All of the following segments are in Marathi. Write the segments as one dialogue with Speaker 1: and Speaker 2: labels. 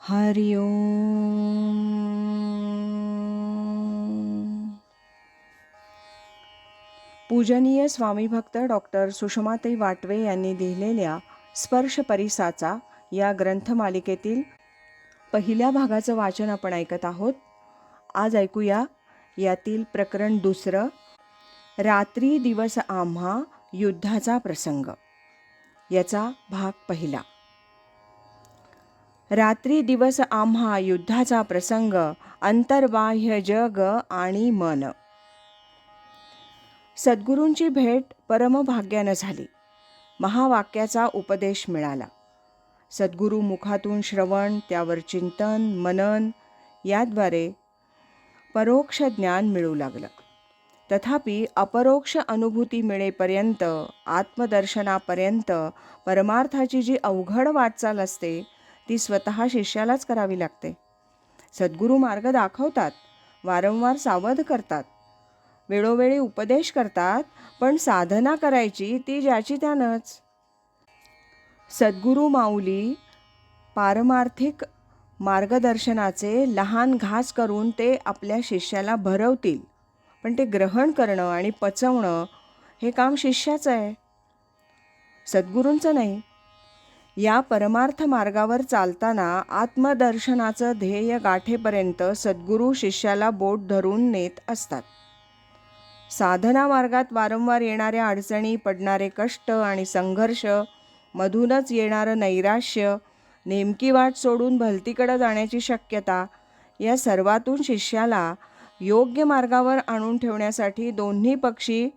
Speaker 1: हरि ओम. पूजनीय स्वामी भक्त डॉक्टर सुषमाताई वाटवे यांनी लिहिलेल्या स्पर्श परिसाचा या ग्रंथमालिकेतील पहिल्या भागाचं वाचन आपण ऐकत आहोत. आज ऐकूया यातील प्रकरण 2, रात्री दिवस आम्हा युद्धाचा प्रसंग. याचा भाग पहिला. रात्री दिवस आम्हा युद्धाचा प्रसंग, अंतर्बाह्य जग आणि मन. सद्गुरूंची भेट परमभाग्यानं झाली. महावाक्याचा उपदेश मिळाला. सद्गुरू मुखातून श्रवण, त्यावर चिंतन, मनन याद्वारे परोक्ष ज्ञान मिळू लागलं. तथापि अपरोक्ष अनुभूती मिळेपर्यंत, आत्मदर्शनापर्यंत परमार्थाची जी अवघड वाटचाल असते ती स्वतः शिष्यालाच करावी लागते. सद्गुरू मार्ग दाखवतात, वारंवार सावध करतात, वेळोवेळी उपदेश करतात, पण साधना करायची ती ज्याची त्यानंच. सद्गुरू माऊली पारमार्थिक मार्गदर्शनाचे लहान घास करून ते आपल्या शिष्याला भरवतील, पण ते ग्रहण करणं आणि पचवणं हे काम शिष्याचं आहे, सद्गुरूंचं नाही. या परमार्थ मार्गावर चालताना आत्मदर्शनाचं ध्येय गाठेपर्यंत सद्गुरू शिष्याला बोट धरून नेत असतात. साधना मार्गात वारंवार येणाऱ्या अडचणी, पडणारे कष्ट आणि संघर्ष, मधूनच येणारं नैराश्य, नेमकी वाट सोडून भलतीकडे जाण्याची शक्यता, या सर्वातून शिष्याला योग्य मार्गावर आणून ठेवण्यासाठी दोन्ही पक्षी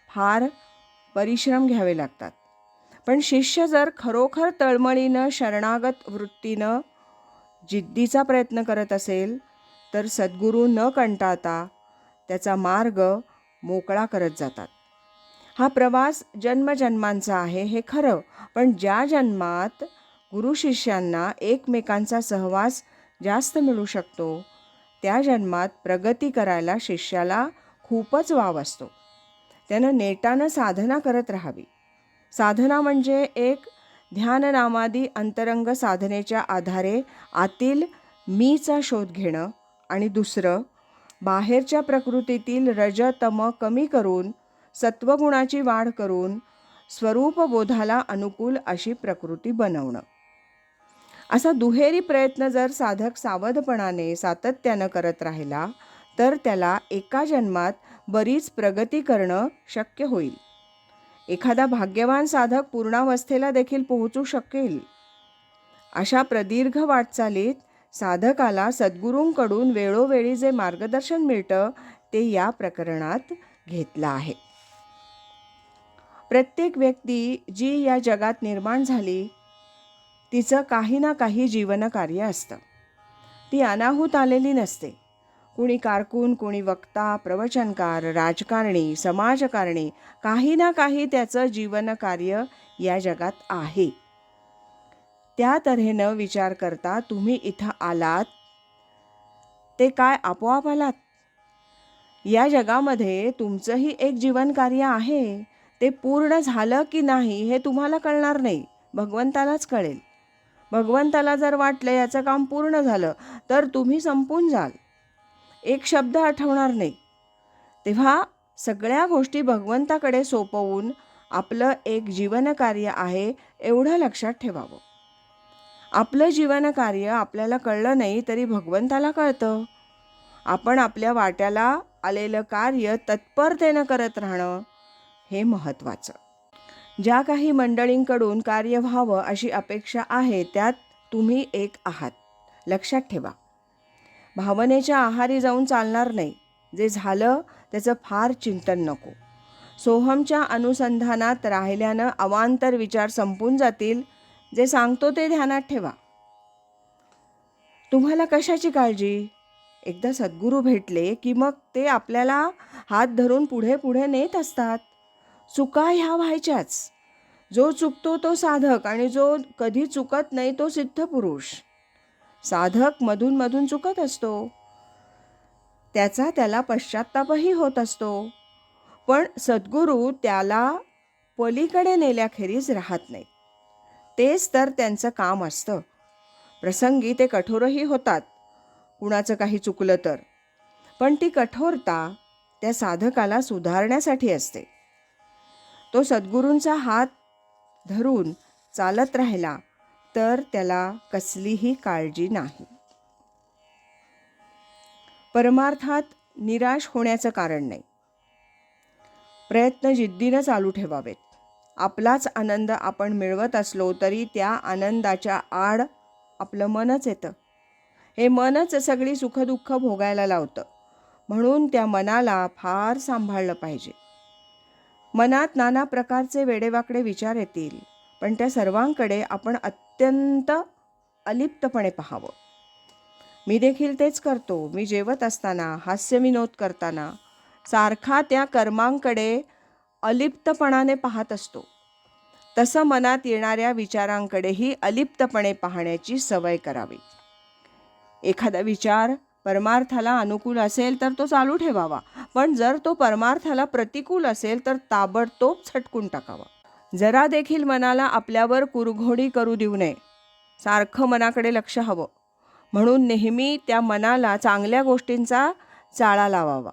Speaker 1: फार परिश्रम घ्यावे लागतात. पण शिष्य जर खरोखर तळमळीनं, शरणागत वृत्तीनं जिद्दीचा प्रयत्न करत असेल तर सद्गुरू न कंटाळता त्याचा मार्ग मोकळा करत जातात. हा प्रवास जन्मजन्मांचा आहे हे खरं, पण ज्या जन्मात गुरु शिष्यांना एकमेकांचा सहवास जास्त मिळू शकतो त्या जन्मात प्रगती करायला शिष्याला खूपच वाव असतो. त्यानं नेटानं साधना करत राहावी. साधना म्हणजे एक ध्याननामादी अंतरंग साधनेच्या आधारे आतील मीचा शोध घेणं, आणि दुसरं बाहेरच्या प्रकृतीतील रज तम कमी करून सत्वगुणाची वाढ करून स्वरूपबोधाला अनुकूल अशी प्रकृती बनवणं. असा दुहेरी प्रयत्न जर साधक सावधपणाने सातत्यानं करत राहिला तर त्याला एका जन्मात बरीच प्रगती करणं शक्य होईल. एखादा भाग्यवान साधक पूर्णावस्थेला देखील पोहोचू शकेल. अशा प्रदीर्घ वाटचालीत साधकाला सद्गुरूंकडून वेळोवेळी जे मार्गदर्शन मिळतं ते या प्रकरणात घेतलं आहे. प्रत्येक व्यक्ती जी या जगात निर्माण झाली तिचं काही ना काही जीवनकार्य असतं. ती अनाहूत आलेली नसते. कुणी कारकून, कुणी वक्ता, प्रवचनकार, राजकारणी, समाजकारणी, काही ना काही त्याचं जीवनकार्य या जगात आहे. त्या तऱ्हेनं विचार करता तुम्ही इथं आलात ते काय आपोआप आलात? या जगामध्ये तुमचंही एक जीवनकार्य आहे. ते पूर्ण झालं की नाही हे तुम्हाला कळणार नाही, भगवंतालाच कळेल. भगवंताला जर वाटलं याचं काम पूर्ण झालं तर तुम्ही संपून जाल, एक शब्द आठवणार नाही. तेव्हा सगळ्या गोष्टी भगवंताकडे सोपवून आपलं एक जीवनकार्य आहे एवढं लक्षात ठेवावं. आपलं जीवनकार्य आपल्याला कळलं नाही तरी भगवंताला कळतं. आपण आपल्या वाट्याला आलेलं कार्य तत्परतेनं करत राहणं हे महत्त्वाचं. ज्या काही मंडळींकडून कार्य व्हावं अशी अपेक्षा आहे त्यात तुम्ही एक आहात, लक्षात ठेवा. भावनेच्या आहारी जाऊन चालणार नाही. जे झालं त्याचं फार चिंतन नको. सोहमच्या अनुसंधानात राहिल्यानं अवांतर विचार संपून जातील. जे सांगतो ते ध्यानात ठेवा. तुम्हाला कशाची काळजी? एकदा सद्गुरू भेटले की मग ते आपल्याला हात धरून पुढे पुढे नेत असतात. चुका ह्या व्हायच्याच. जो चुकतो तो साधक आणि जो कधी चुकत नाही तो सिद्ध पुरुष. साधक मधून मधून चुकत असतो, त्याला पश्चात्तापही होत असतो, पण सद्गुरू त्याला पलीकडे नेल्याखेरीज राहत नाही. तेच तर त्यांचं काम असतं. प्रसंगी ते कठोरही होतात, कुणाचं काही चुकलं तर. पण ती कठोरता त्या साधकाला सुधारण्यासाठी असते. तो सद्गुरूंचा हात धरून चालत राहिला तर त्याला कसलीही काळजी नाही. परमार्थात निराश होण्याचं कारण नाही. प्रयत्न जिद्दीनं चालू ठेवावेत. आपलाच आनंद आपण मिळवत असलो तरी त्या आनंदाच्या आड आपलं मनच येतं. हे मनच सगळी सुखदुःख भोगायला लावतं. म्हणून त्या मनाला फार सांभाळलं पाहिजे. मनात नाना प्रकारचे वेडेवाकडे विचार येतील, पण त्या सर्वांकडे आपण अत्यंत अलिप्तपणे पाहावं. मी देखील तेच करतो. मी जेवत असताना, हास्यविनोद करताना सारखा त्या कर्मांकडे अलिप्तपणाने पाहत असतो. तसं मनात येणाऱ्या विचारांकडेही अलिप्तपणे पाहण्याची सवय करावी. एखादा विचार परमार्थाला अनुकूल असेल तर तो चालू ठेवावा, पण जर तो परमार्थाला प्रतिकूल असेल तर ताबडतोब झटकून टाकावा. जरा देखील मनाला आपल्यावर कुरघोडी करू देऊ नये. सारखं मनाकडे लक्ष हवं. म्हणून नेहमी त्या मनाला चांगल्या गोष्टींचा चाळा लावावा.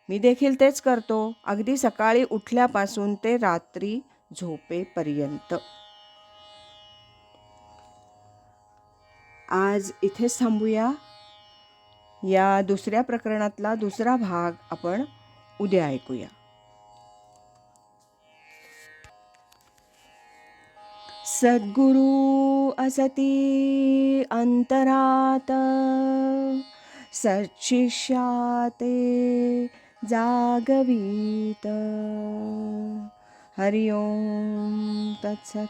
Speaker 1: मी देखील तेच करतो, अगदी सकाळी उठल्यापासून ते रात्री झोपेपर्यंत. आज इथेच थांबूया. या दुसऱ्या प्रकरणातला दुसरा भाग आपण उद्या ऐकूया. सद्गुरु असती अंतरात, सत्शिष्याते जागवीत. हरि ओम तत्सत.